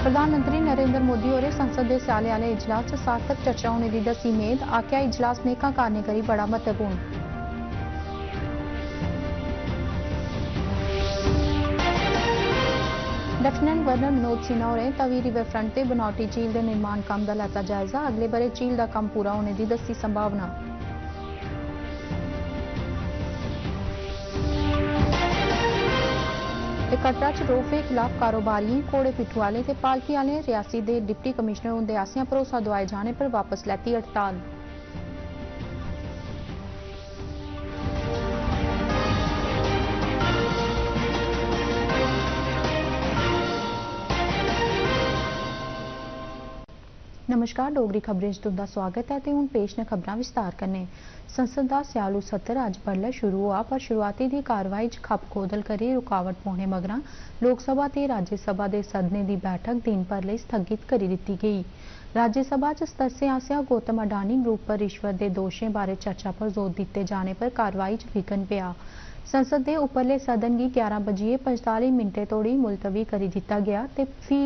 प्रधानमंत्री नरेंद्र मोदी और संसद के स्याले आले इजलास च सार्थक चर्चा होने की दसी मेद। आख्या इजलास नेका करने करी बड़ा महत्वपूर्ण। लेफ्टिनेंट गवर्नर मनोज सिन्हा और तवी रिवर फ्रंट से बनौटी झील के निर्माण काम का लैता जायजा। अगले बरे झील का काम पूरा होने की दसी संभावना। कटरा च रोफे खिलाफ कारोबारियों घोड़े पिट्ठू आले ते पालकी आले रियासी दे डिप्टी कमिश्नर उंदे आसियां भरोसा दुआए जाने पर वापस लैती हड़ताल। नमस्कार, डोगरी खबरें च तुंदा स्वागत है ते हुण पेश न खबरां विस्तार कन्नै। संसद दा स्यालू सत्र अज बडलै शुरू हुआ, पर शुरुआती दी कारवाई च खप खोदल करी रुकावट पौने मगरा लोकसभा ते राज्यसभा दे सदने दी बैठक दिन भर लई स्थगित करी दित्ती गई। राज्यसभा च सदस्यें आसेआ गौतम अडानी ग्रुप पर रिश्वत दे दोशें बारे चर्चा पर जोर दित्ते जाने पर कारवाई च विघन पेआ। संसद दे उपरले सदन गी 11:45 तोड़ी मुलतवी करी दित्ता गया ते फ्ही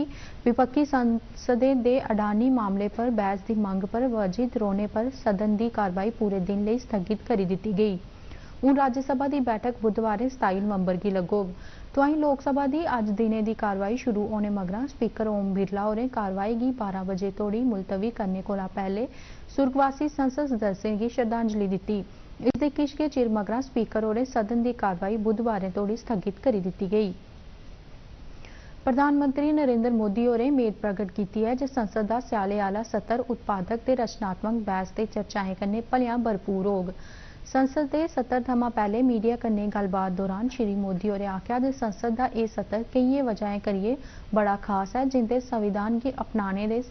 विपक्षी सांसदें दे अडानी मामले पर बहस दी मंग पर वर्जित रौने पर सदन दी कारवाई पूरे दिन लेई स्थगित करी दित्ती गई। हुण राज्यसभा दी बैठक बुधवारें 27 नवंबर गी लगोग। तोआईं लोकसभा दी अज्ज दिनै दी कारवाई शुरू होने मगरा स्पीकर ओम बिरला होरें कारवाई गी 12 बजे तोड़ी मुलतवी करने कोला पैह्ले सुर्गवासी संसद सदस्यें गी श्रद्धांजलि दित्ती। इसदे किश गै चिर मगरा स्पीकर होरें सदन दी कारवाई बुधवारें तोड़ी स्थगित करी दित्ती गई। प्रधानमंत्री नरेंद्र मोदी होरें मेद प्रगट की है जे संसद दा स्याले आला सत्र उत्पादक ते रचनात्मक बहस ते चर्चाएं कन्नै भलेआं भरपूर होग। संसद दे सत्र थमां पैह्ले मीडिया कन्नै गल्लबात दौरान श्री मोदी होरें आखेआ जे संसद दा एह् सत्र केइयें वजहें करियै बड़ा खास है, जिंदे संविधान गी अपनाने दे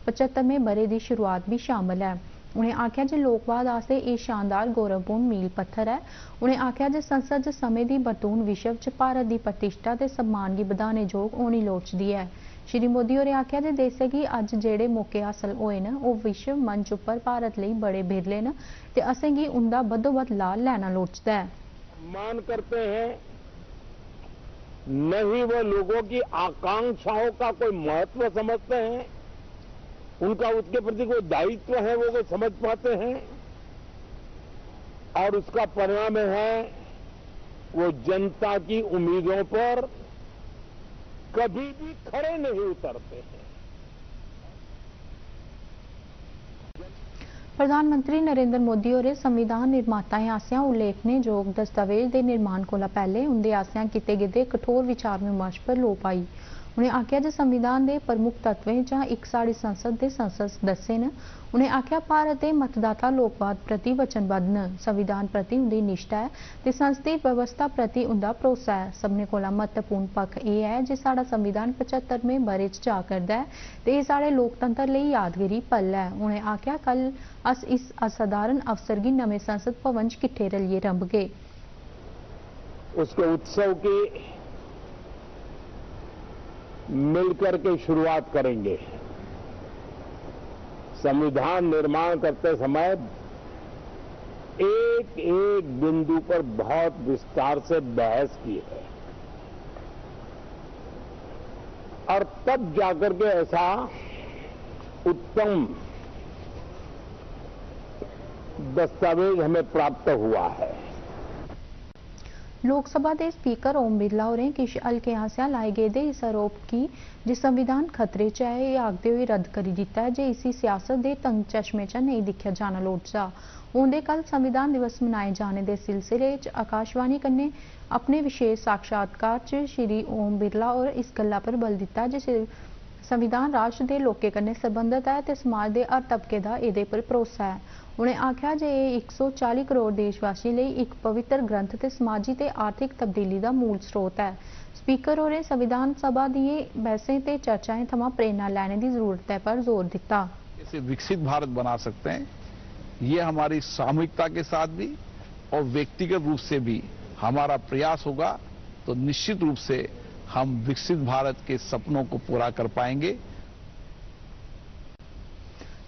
75वें ब'रे दी शुरुआत भी शामल है। उनें आखेआ जे लोकवाद आस्तै एह् शानदार गौरवपूर्ण मील पत्थर है। उनें आखेआ जे संसद च समें दी बरतून विश्व च भारत दी प्रतिष्ठा ते सम्मान गी बधाने जोग होनी लोड़चदी है। श्री मोदी होरें आखेआ जे देसै गी अज्ज जेह्ड़े मौके हासल होए न ओह् विश्व मंच उप्पर भारत लेई बड़े बिरले न ते असें गी उंदा बद्धोबद्ध लाभ लैना लोड़चदा है। मान करते हैं न ही वो लोगों की आकांक्षाओं का कोई महत्व समझते हैं, उनका उसके प्रति कोई दायित्व है वो कोई समझ पाते हैं, और उसका परिणाम है वो जनता की उम्मीदों पर कभी भी खड़े नहीं उतरते हैं। प्रधानमंत्री नरेंद्र मोदी होरें संविधान निर्माताएं आसेआ उल्लेखने जोग दस्तावेज दे निर्माण कोला पैह्ले उंदे आसेआ कीते गेदे कठोर विचार विमर्श पर लोऽ पाई। उनें आखेआ जे संविधान दे प्रमुख तत्वें चा इक साढ़ी संसद दे संसद सदस्य न। उनें आखेआ भारत दे मतदाता लोकवाद प्रति वचनबद्ध न, संविधान प्रति उंदी निष्ठा है ते संसदीय व्यवस्था प्रति उंदा भरोसा है। सभनें कोला महत्वपूर्ण पक्ख एह् है जे साढ़ा संविधान 75वें ब'रे च जा करदा है ते एह् साढ़े लोकतंत्र लेई यादगिरी पल है। उनें आखेआ कल अस इस असाधारण अवसर गी नमें संसद भवन च किट्ठे रलियै रंभगे। उसके उत्सव की मिलकर के शुरुआत करेंगे। संविधान निर्माण करते समय एक एक बिंदु पर बहुत विस्तार से बहस की है और तब जाकर के ऐसा उत्तम दस्तावेज हमें प्राप्त हुआ है। लोकसभा के स्पीकर ओम बिरला होरें किश हल्कें आसेआ लाए गेदे इस आरोप गी जे संविधान खतरे च है एह् आखदे होई रद्द करी दित्ता है जे इसी सियासत दे तंग चश्मे च नेईं दिक्खेआ जाना लोड़चदा। उंदे कल संविधान दिवस मनाए जाने दे सिलसिले च आकाशवाणी कन्नै अपने विशेष साक्षात्कार च श्री ओम बिरला होर इस गल्ला पर बल दित्ता जे संविधान राष्ट्र दे लोकें कन्नै सरबंधत है ते समाज दे हर तबके दा एह्दे पर भरोसा है। उनें आखेआ जे एह् 140 करोड़ देशवासियों लेई इक पवित्र ग्रंथ ते समाजी ते आर्थिक तब्दीली दा मूल स्रोत है। स्पीकर होरें संविधान सभा दियें बहसें ते चर्चाएं थमां प्रेरणा लैने दी जरूरत पर जोर दित्ता। इसे विकसित भारत बना सकते हैं, ये हमारी सामूहिकता के साथ भी और व्यक्तिगत रूप से भी हमारा प्रयास होगा तो निश्चित रूप से हम विकसित भारत के सपनों को पूरा कर पाएंगे।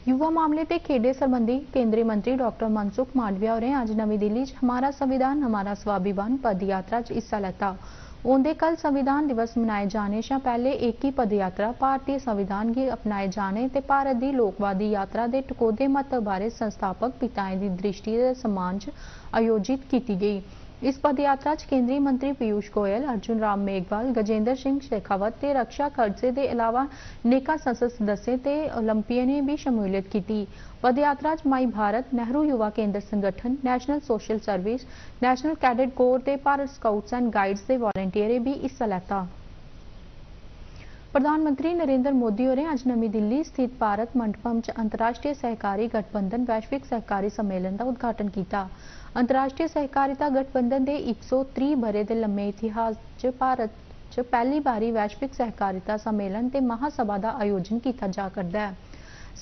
युवा मामले ते खेडे संबंधी केंद्रीय मंत्री डॉक्टर मनसुख मांडविया होरें आज नवी दिल्ली च हमारा संविधान हमारा स्वाभिमान पद यात्रा च हिस्सा लैता। उनके कल संविधान दिवस मनाए जाने से पहले एक ही पद यात्रा भारतीय संविधान गी अपनाए जाने ते भारत की लोकवादी यात्रा के टकोहदे महत्व बारे संस्थापक पिताएं की दृष्टि के सम्मान च आयोजित की गई। इस पदयात्रा च केंद्रीय मंत्री पीयूष गोयल, अर्जुन राम मेघवाल, गजेंद्र सिंह शेखावत ते रक्षा खड़से के अलावा नेका संसद सदस्य ते ओलंपियन ने भी शमूलियत की। पदयात्रा च माई भारत, नेहरू युवा केंद्र संगठन, national social service, national cadet corps ते भारत स्काउट्स एंड गाइड्स के वॉलंटियरें भी हिस्सा लैता। प्रधानमंत्री नरेंद्र मोदी होरें अज नवी दिल्ली स्थित भारत मंडपम च अंतर्राष्ट्रीय सहकारी गठबंधन वैश्विक सहकारी सम्मेलन का उद्घाटन किया। अंतर्राष्ट्रीय सहकारिता गठबंधन के 130 बरे के लम्बे इतिहास च भारत च पहली बारी वैश्विक सहकारिता सम्मेलन ते महासभा का आयोजन किया जा करदा है।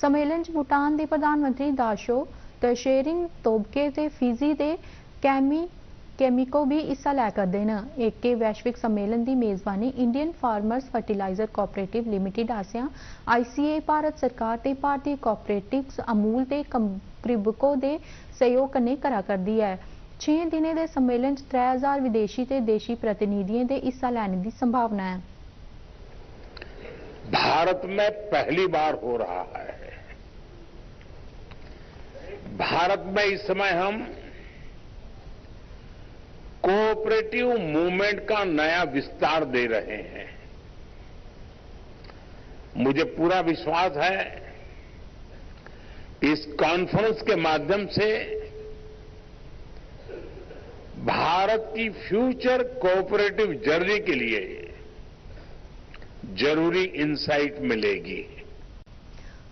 सम्मेलन च भूटान के प्रधानमंत्री दाशो त्शेरिंग तोब्गे ते फिजी के केमिको भी हिस्सा लै करदे हैं। एक वैश्विक सम्मेलन की मेजबानी Indian farmers fertiliser cooperative limited Asia ICA Bharat सरकार ते भारतीय कोऑपरेटिव्स अमूल ते क्रिबको के सहयोग कन्नै करा करदी है। 6 दिनें के सम्मेलन च 3000 विदेशी ते देशी प्रतिनिधियों के हिस्सा लेने की संभावना है। भारत में पहली बार हो रहा है। भारत में इस समय हम कोऑपरेटिव मूवमेंट का नया विस्तार दे रहे हैं। मुझे पूरा विश्वास है इस कॉन्फ्रेंस के माध्यम से भारत की फ्यूचर कोऑपरेटिव जर्नी के लिए जरूरी इंसाइट मिलेगी।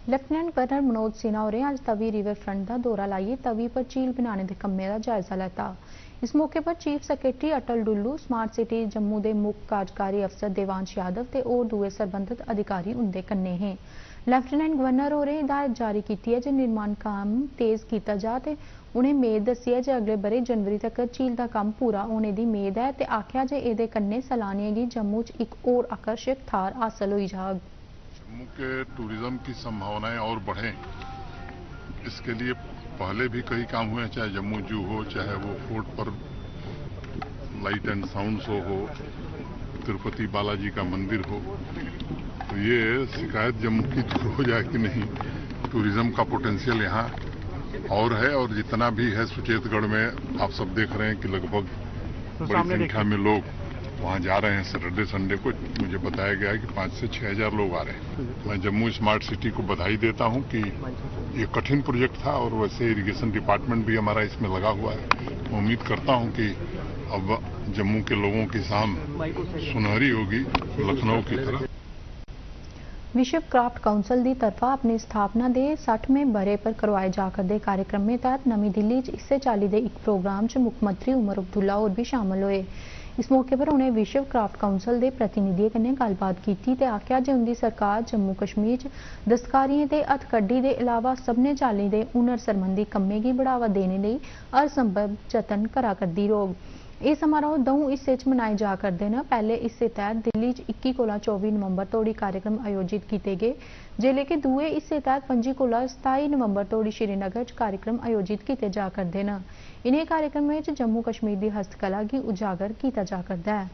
लेफ्टिनेंट कर्नल मनोज सिन्हा होरें अज तवी रिवर फ्रंट का दौरा लाइए तवी पर झील बनाने के कम्मे का जायजा लैता। इस मौके पर चीफ सैक्रेटरी अटल डुल्लू, स्मार्ट सिटी जम्मू के मुख्य कार्यकारी अफसर देवांश यादव ते और दूए सरबंधत अधिकारी उनके कन्ने हैं। लेफ्टिनेंट गवर्नर होरें हिदायत जारी की है जो निर्माण काम तेज किया जा ते उन्हें मेद दसी है जो अगले बरे जनवरी तक झील का काम पूरा होने की मेद है ते आख्या जे एदे कन्ने सैलानियों की जम्मू च एक और आकर्षक थार हासिल हुई जाग। जम्मू के टूरिज्म की संभावनाएं और बढ़ें, इसके लिए पहले भी कई काम हुए, चाहे जम्मू जू हो, चाहे वो फोर्ट पर लाइट एंड साउंड शो हो, तिरुपति बालाजी का मंदिर हो। तो ये शिकायत जम्मू की दूर हो जाए कि नहीं, टूरिज्म का पोटेंशियल यहाँ और है। और जितना भी है सुचेतगढ़ में आप सब देख रहे हैं कि लगभग बड़ी संख्या में लोग वहाँ जा रहे हैं। सैटरडे संडे को मुझे बताया गया है कि 5 से 6 हजार लोग आ रहे हैं। मैं जम्मू स्मार्ट सिटी को बधाई देता हूँ कि ये कठिन प्रोजेक्ट था और वैसे इरिगेशन डिपार्टमेंट भी हमारा इसमें लगा हुआ है। मैं उम्मीद करता हूँ कि अब जम्मू के लोगों की शाम सुनहरी होगी लखनऊ की तरह। विश्व क्राफ्ट काउंसिल की तरफा अपनी स्थापना के 60वें बरे पर करवाए जा करदे कार्यक्रम में तहत नवी दिल्ली इसे चाली के एक प्रोग्राम च मुख्यमंत्री उमर अब्दुल्ला और भी शामिल हुए। इस मौके पर उन्हें विश्व क्राफ्ट काउंसिल के प्रतिनिधियों कन्नै गलबात की ते आख्या जे उनकी सरकार जम्मू कश्मीर च दस्तकारियों ते हथकड्डी के अलावा सभनें चाली के हुनर सरबंधी कम्में गी बढ़ावा देने लिए हर संभव जतन करा करदी रौह्ग। यह समारोह 2 हिस्से च मनाए जा करदे हैं। पहले हिस्से तहत दिल्ली च 21 कोला 24 नवंबर तोड़ी कार्यक्रम आयोजित किए गए, जेल्लै कि दूए हिस्से तहत 25 कोला 27 नवंबर तोड़ी श्रीनगर च कार्यक्रम आयोजित किए जा करदे हैं। इन्हें कार्यक्रमों च जम्मू कश्मीर की हस्तकला की उजागर किया जा करदा है।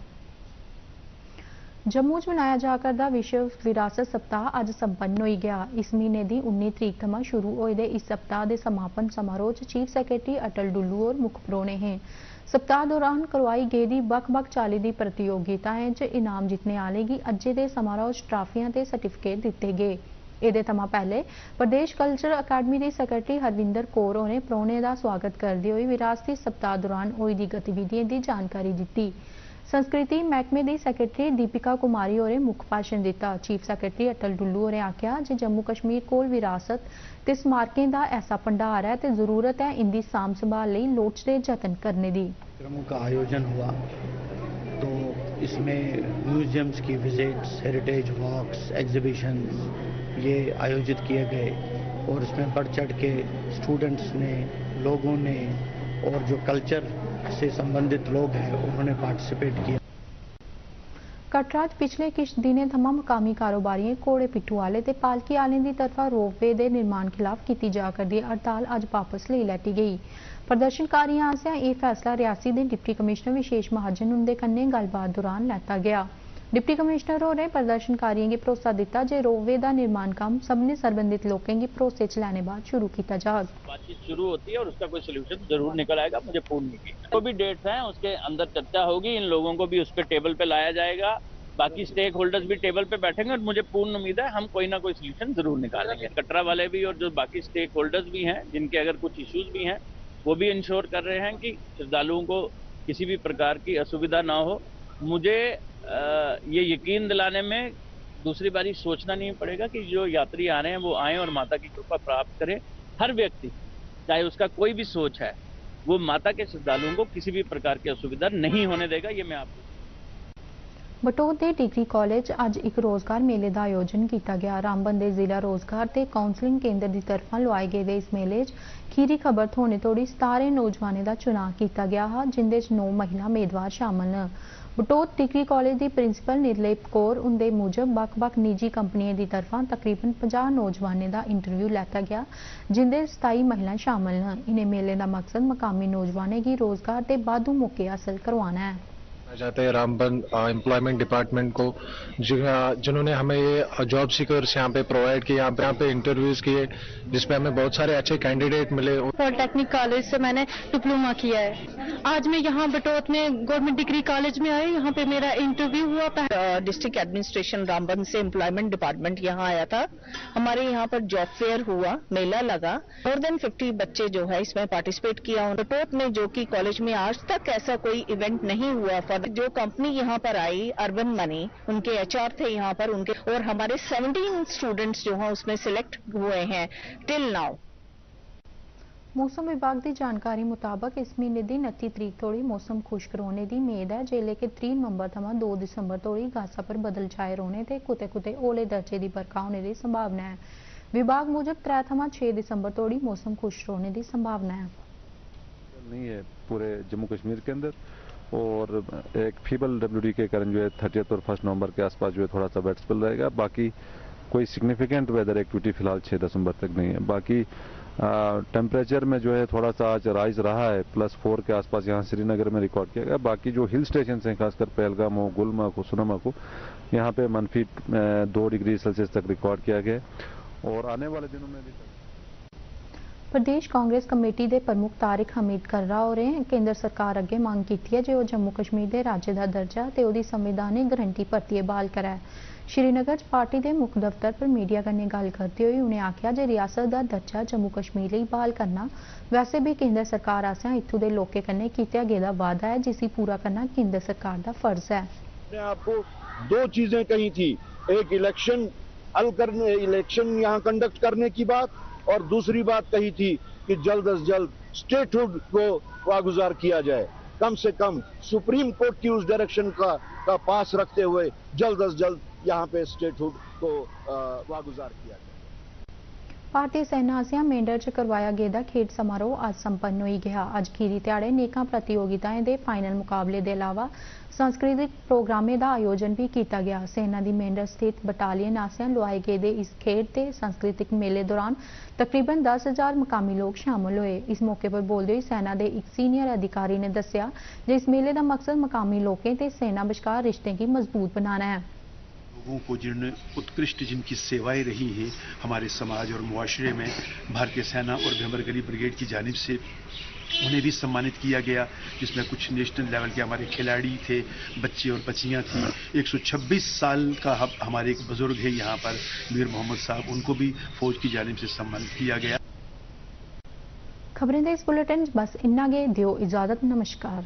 जम्मू च मनाया जा करदा विश्व विरासत सप्ताह अज संपन्न हो गया। इस महीने की 19 तरीक थमां शुरू होए दे इस सप्ताह के समापन समारोह च चीफ सैक्रेटरी अटल डुल्लू और मुख परौहने हैं। सप्ताह दौरान करवाई गेदी बक्ख-बक्ख चाली दी प्रतियोगिताएं च इनाम जितने आले गी अज्जे दे समारोह च ट्राफियां ते सर्टिफिकेट दिते गए। एदे थमां पहले प्रदेश कल्चर अकादमी दी सेक्रेटरी हरविंदर कौर होरें परौहने दा स्वागत करदे होए विरासती सप्ताह दौरान होई दी गतिविधियों की जानकारी दी। संस्कृति महकमे की सेक्रेटरी दीपिका कुमारी होरें मुख्य भाषण दिता। चीफ सैक्रेटरी अटल डुल्लू होरें आख्या जे जम्मू कश्मीर कोल विरासत ते स्मारकें का ऐसा भंडार है ते जरूरत है इनकी सांभ संभाल लई लोड़चदे जतन करने की। कार्यक्रमों का आयोजन हुआ तो इसमें म्यूजियम्स की विजिट्स, हेरिटेज वॉक्स, एग्जीबिशंस ये आयोजित किए गए और इसमें बढ़ चढ़ के स्टूडेंट्स ने, लोगों ने और जो कल्चर से संबंधित लोग हैं उन्होंने पार्टिसिपेट किया। कटरा पिछले किश दिनें थमां मकामी कारोबारियों घोड़े पिट्ठू आले ते पालकी आलें दी तरफा रोपवे दे निर्माण खिलाफ की जा करदी हड़ताल अज वापस लेई लैती गई। प्रदर्शनकारियों आसेआ यह फैसला रियासी दे डिप्टी कमिश्नर विशेष महाजन हुंदे कन्नै गलबात दौरान लैता गया। डिप्टी कमिश्नर होरें प्रदर्शनकारियों गी भरोसा दिता जे रोपवे का निर्माण काम सभी संबंधित लोगों की भरोसे च लैने बाद शुरू किया जाएगा। बातचीत शुरू होती है और उसका कोई सोल्यूशन जरूर निकल आएगा, मुझे पूर्ण यकीन है। जो भी डेट्स हैं उसके अंदर चर्चा होगी, इन लोगों को भी उस पर टेबल पे लाया जाएगा, बाकी स्टेक होल्डर्स भी टेबल पे बैठेंगे और मुझे पूर्ण उम्मीद है हम कोई ना कोई सोल्यूशन जरूर निकालेंगे। कटरा वाले भी और जो बाकी स्टेक होल्डर्स भी हैं जिनके अगर कुछ इश्यूज भी हैं वो भी इंश्योर कर रहे हैं कि श्रद्धालुओं को किसी भी प्रकार की असुविधा ना हो। मुझे ये यकीन दिलाने में दूसरी बारी सोचना नहीं पड़ेगा कि जो यात्री आ रहे हैं वो आएं और माता की कृपा प्राप्त करें। हर व्यक्ति चाहे उसका कोई भी सोच है वो माता के श्रद्धालुओं को किसी भी प्रकार की असुविधा नहीं होने देगा। ये मैं आपको बटोत के डिग्री कॉलेज अज एक रोजगार मेले का आयोजन किया गया। रामबन के जिला रोजगार ते काउंसलिंग केंद्र की तरफा लवाए गए इस मेले खीरी खबर थोने तोड़ी 17 नौजवानों का चुनाव किया गया है, जिंदे 9 महिला उम्मीदवार शामिल हैं। बटोत डिग्री कॉलेज की प्रिंसीपल निर्लेप कौर उनके मुजब बख-बख निजी कंपनियों की तरफा तकरीबन 50 नौजवानों का इंटरव्यू लिया गया, जिंदे 27 महिलाएं शामिल हैं। इन्हें मेले का मकसद मकामी नौजवानों की रोजगार के वाधू मौके हासिल करवाना है। चाहते हैं रामबन एम्प्लॉयमेंट डिपार्टमेंट को जिन्होंने हमें ये जॉब सीकर्स यहाँ पे प्रोवाइड किए, यहाँ पे इंटरव्यूज किए जिसमें हमें बहुत सारे अच्छे कैंडिडेट मिले। पॉलिटेक्निक कॉलेज से मैंने डिप्लोमा किया है। आज मैं यहाँ बटोत में गवर्नमेंट डिग्री कॉलेज में आई, यहाँ पे मेरा इंटरव्यू हुआ। डिस्ट्रिक्ट एडमिनिस्ट्रेशन रामबन से एम्प्लॉयमेंट डिपार्टमेंट यहाँ आया था। हमारे यहाँ पर जॉब फेयर हुआ, मेला लगा, मोर देन 50 बच्चे जो है इसमें पार्टिसिपेट किया। बटोत में जो कि कॉलेज में आज तक ऐसा कोई इवेंट नहीं हुआ। जो कंपनी यहाँ पर आई अर्बन मनी, उनके एचआर थे यहाँ पर उनके, और हमारे 17 स्टूडेंट्स जो हैं उसमें सिलेक्ट हुए हैं टिल नाउ। मौसम विभाग की जानकारी मुताबिक इस महीने की 29 तरीक तोड़ी मौसम खुश्क रोने की उम्मीद है, जेले के 3 नवंबर थमां 2 दिसंबर तोड़ी गासा पर बदल छाए रोने ते कुते कुते ओले दर्जे की बरखा होने की संभावना है। विभाग मुजब 3 थमां 6 दिसंबर तोड़ी मौसम खुश्क रोने की संभावना है। नहीं है पूरे जम्मू कश्मीर के अंदर, और एक फीबल WD के कारण जो है 30 और 1 नवंबर के आसपास जो है थोड़ा सा वेट स्पेल रहेगा। बाकी कोई सिग्निफिकेंट वेदर एक्टिविटी फिलहाल 6 दिसंबर तक नहीं है। बाकी टेम्परेचर में जो है थोड़ा सा आज राइज रहा है, +4 के आसपास यहाँ श्रीनगर में रिकॉर्ड किया गया। बाकी जो हिल स्टेशन हैं खासकर पहलगाम हो, गुलमर्ग हो, सोनमर्ग हो, यहाँ पे -2 डिग्री सेल्सियस तक रिकॉर्ड किया गया। और आने वाले दिनों में भी प्रदेश कांग्रेस कमेटी के प्रमुख तारिक हमीद कर्रा होरें केंद्र सरकार अगे मांग की है जो जम्मू कश्मीर के राज्य का दर्जा ते उहदी संविधानिक गारंटी परतिए बहाल कराए। श्रीनगर पार्टी के मुख्य दफ्तर पर मीडिया कन्नै गल करते हुए उन्हें आख्या जे रियासत का दर्जा जम्मू कश्मीर लिए बहाल करना वैसे भी केंद्र सरकार आसेआ इत्थों के लोकें कन्नै कीता गेदा वादा है, जिसे पूरा करना केंद्र सरकार का फर्ज है। मैंने आपको 2 चीजें कही थी, एक इलेक्शन यहाँ कंडक्ट करने की बात, और दूसरी बात कही थी कि जल्द से जल्द स्टेटहुड को वागुजार किया जाए। कम से कम सुप्रीम कोर्ट की उस डायरेक्शन का पास रखते हुए जल्द से जल्द यहाँ पे स्टेटहुड को वागुजार किया जाए। भारतीय सेना आसेआ मेंढर च करवाया गेदा खेड समारोह आज संपन्न हो गया। अज खीरी ध्याड़े नेकां प्रतियोगिताएं दे फाइनल मुकाबले के अलावा सांस्कृतिक प्रोग्रामें का आयोजन भी किया गया। सेना की मेंढर स्थित बटालियन आसेआ लवाए गए इस खेड के सांस्कृतिक मेले दौरान तकरीबन 10,000 मकामी लोग शामिल हुए। इस मौके पर बोलते हुए सेना के एक सीनियर अधिकारी ने दस्सिया जे इस मेले का मकसद मकामी लोगों ते सेना विचकार रिश्ते की मजबूत बनाना है। लोगों को जिनकी सेवाएं रही है हमारे समाज और मुआशरे में, भारतीय सेना और भैंबर गली ब्रिगेड की जानिब से उन्हें भी सम्मानित किया गया, जिसमें कुछ नेशनल लेवल के हमारे खिलाड़ी थे, बच्चे और बच्चियां थी। 126 साल का हमारे एक बुजुर्ग है यहाँ पर मीर मोहम्मद साहब, उनको भी फौज की जानिब से सम्मानित किया गया। खबरें दे इस बुलेटिन बस इन्ना गए, दियो इजाजत, नमस्कार।